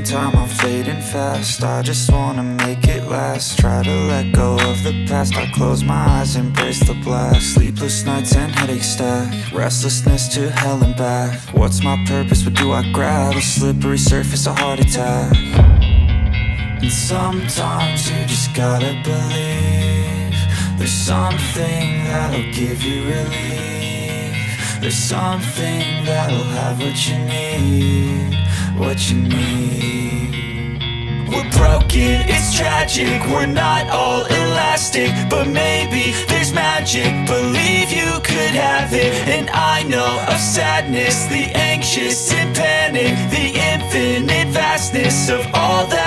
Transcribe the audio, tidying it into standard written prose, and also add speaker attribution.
Speaker 1: time, I'm fading fast. I just wanna make it last. Try to let go of the past. I close my eyes, embrace the blast. Sleepless nights and headaches stack. Restlessness to hell and back. What's my purpose? What do I grab? A slippery surface, a heart attack. And sometimes you just gotta believe there's something that'll give you relief. There's something that'll have what you need, what you need. We're broken, it's tragic, we're not all elastic, but maybe there's magic. Believe you could have it. And I know of sadness, the anxious and panic, the infinite vastness of all that